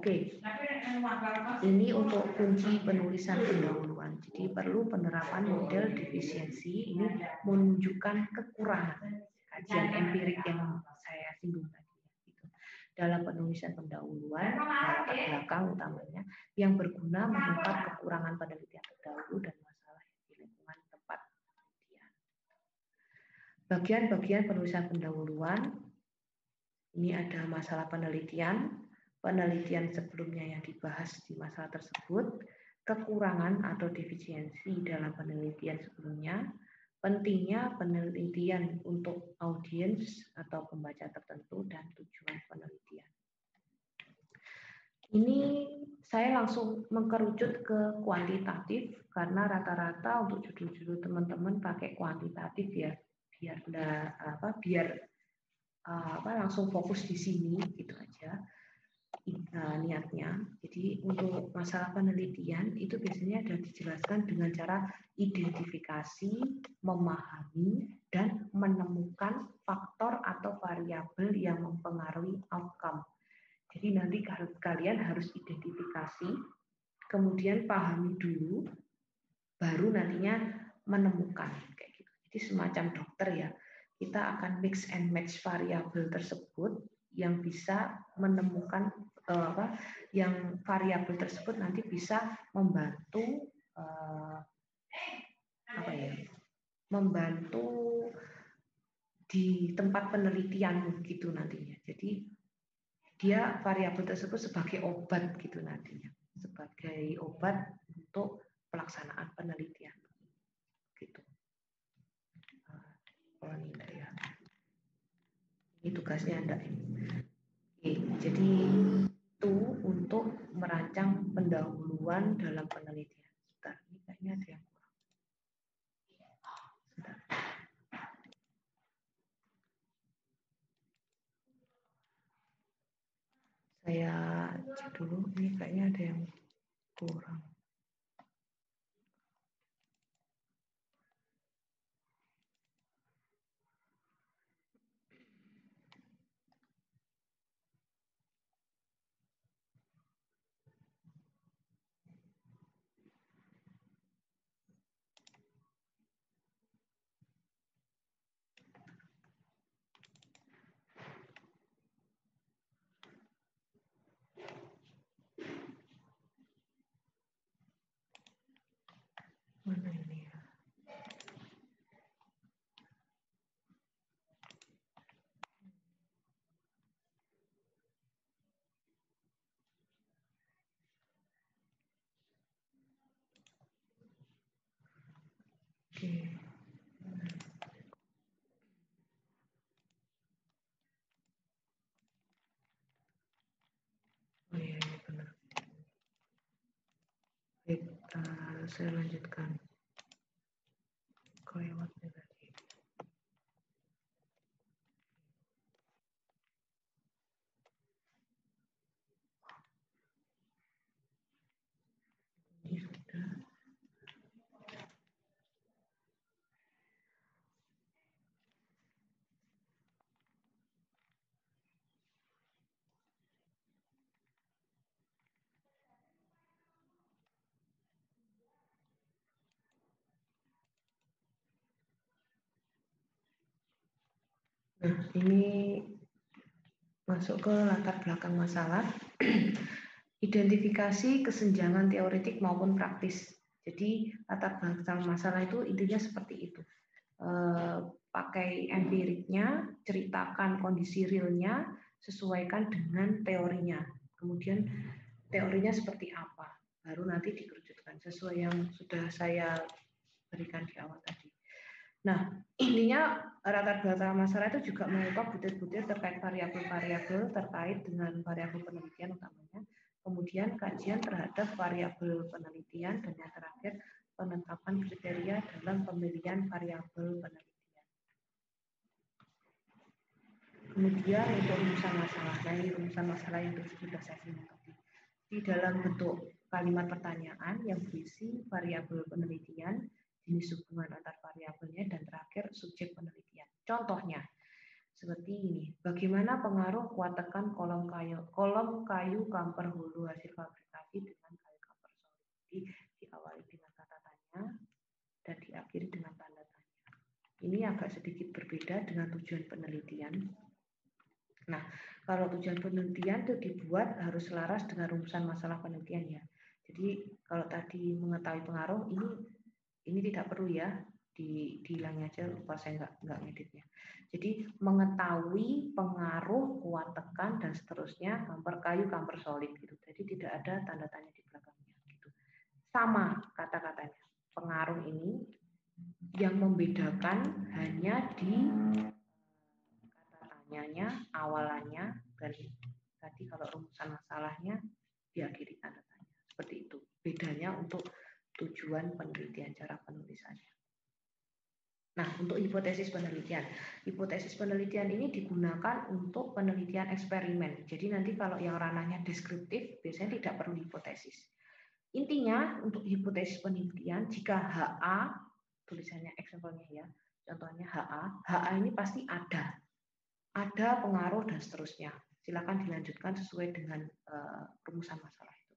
Oke, ini untuk kunci penulisan pendahuluan. Jadi perlu penerapan model defisiensi. Ini menunjukkan kekurangan kajian empirik yang saya singgung tadi. Gitu. Dalam penulisan pendahuluan, latar belakang utamanya, yang berguna mengungkap kekurangan penelitian terdahulu dan masalah di lingkungan tempat penelitian. Bagian-bagian penulisan pendahuluan, ini ada masalah penelitian sebelumnya yang dibahas di masalah tersebut, kekurangan atau defisiensi dalam penelitian sebelumnya, pentingnya penelitian untuk audiens atau pembaca tertentu, dan tujuan penelitian. Ini saya langsung mengkerucut ke kuantitatif karena rata-rata untuk judul-judul teman-teman pakai kuantitatif ya, biar langsung fokus di sini gitu aja. Niatnya. Jadi untuk masalah penelitian itu biasanya sudah dijelaskan dengan cara identifikasi, memahami, dan menemukan faktor atau variabel yang mempengaruhi outcome. Jadi nanti kalian harus identifikasi, kemudian pahami dulu, baru nantinya menemukan kayak gitu. Jadi semacam dokter ya, kita akan mix and match variabel tersebut yang bisa menemukan yang variabel tersebut nanti bisa membantu membantu di tempat penelitian gitu nantinya. Jadi dia variabel tersebut sebagai obat gitu nantinya, sebagai obat untuk pelaksanaan penelitian gitu. Kalau ini enggak ya. Ini tugasnya enggak ini. Oke, jadi itu untuk merancang pendahuluan dalam penelitian. Sebentar, ini kayaknya ada yang kurang. Sebentar. Saya cek dulu, ini kayaknya ada yang kurang. Mana ini ya? Oke. Oh iya, ini benar. Baik, saya lanjutkan. Kelewatnya tadi. Ini sudah. Nah, ini masuk ke latar belakang masalah. Identifikasi kesenjangan teoretik maupun praktis. Jadi latar belakang masalah itu intinya seperti itu. Pakai empiriknya, ceritakan kondisi realnya, sesuaikan dengan teorinya. Kemudian teorinya seperti apa, baru nanti dikerucutkan sesuai yang sudah saya berikan di awal tadi. Nah, intinya latar belakang masalah itu juga mengungkap butir-butir terkait variabel-variabel terkait dengan variabel penelitian utamanya, kemudian kajian terhadap variabel penelitian, dan yang terakhir penetapan kriteria dalam pemilihan variabel penelitian. Kemudian untuk rumusan masalah, nah ini rumusan masalah yang sudah saya singgung tadi. Di dalam bentuk kalimat pertanyaan yang berisi variabel penelitian, jenis hubungan antar variabelnya, dan terakhir subjek penelitian. Contohnya, seperti ini. Bagaimana pengaruh kuat tekan kolom kayu kamper hulu hasil fabrikasi dengan kayu kamper solid. Jadi diawali dengan kata tanya dan diakhiri dengan tanda tanya. Ini agak sedikit berbeda dengan tujuan penelitian. Nah, kalau tujuan penelitian itu dibuat harus selaras dengan rumusan masalah penelitian ya. Jadi kalau tadi mengetahui pengaruh ini tidak perlu ya, dihilangin aja, lupa saya nggak ngeditnya. Jadi mengetahui pengaruh kuat tekan dan seterusnya kamper kayu kamper solid gitu. Jadi tidak ada tanda tanya di belakangnya gitu. Sama kata-katanya. Pengaruh ini yang membedakan hanya di kata tanyanya, awalannya, dan tadi kalau rumusan masalahnya diakhiri tanda tanya. Seperti itu. Bedanya untuk tujuan penelitian, cara penulisannya. Nah, untuk hipotesis penelitian. Hipotesis penelitian ini digunakan untuk penelitian eksperimen. Jadi nanti kalau yang ranahnya deskriptif, biasanya tidak perlu hipotesis. Intinya, untuk hipotesis penelitian, jika HA, tulisannya example-nya ya, contohnya HA ini pasti ada. Ada pengaruh dan seterusnya. Silakan dilanjutkan sesuai dengan rumusan masalah itu.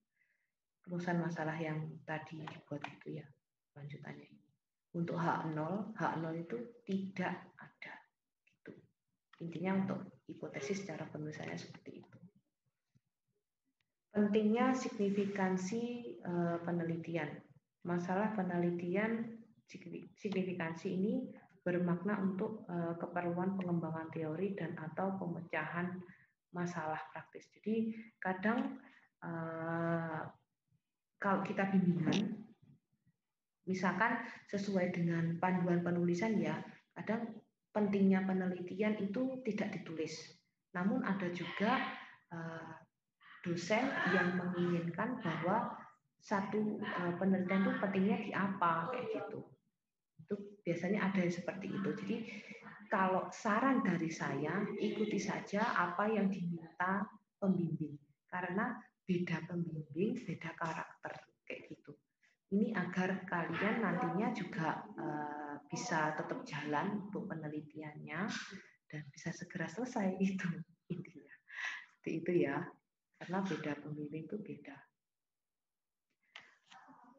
Rumusan masalah yang tadi dibuat itu ya, lanjutannya ini. Untuk H0 itu tidak ada. Gitu. Intinya untuk hipotesis cara penulisannya seperti itu. Pentingnya signifikansi penelitian. Masalah penelitian signifikansi ini bermakna untuk keperluan pengembangan teori dan atau pemecahan masalah praktis. Jadi kadang kalau kita bimbingan, misalkan sesuai dengan panduan penulisan ya, kadang pentingnya penelitian itu tidak ditulis. Namun ada juga dosen yang menginginkan bahwa satu penelitian itu pentingnya di apa kayak gitu. Itu biasanya ada yang seperti itu. Jadi kalau saran dari saya, ikuti saja apa yang diminta pembimbing. Karena beda pembimbing, beda karakter kayak gitu. Ini agar kalian nantinya juga bisa tetap jalan untuk penelitiannya dan bisa segera selesai itu intinya. Seperti itu ya. Karena beda pembimbing itu beda.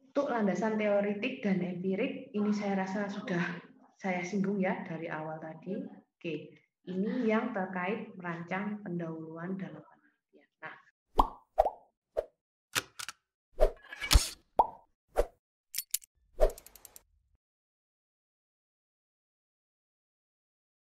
Untuk landasan teoritik dan empirik ini saya rasa sudah saya singgung ya dari awal tadi. Oke, ini yang terkait merancang pendahuluan dalam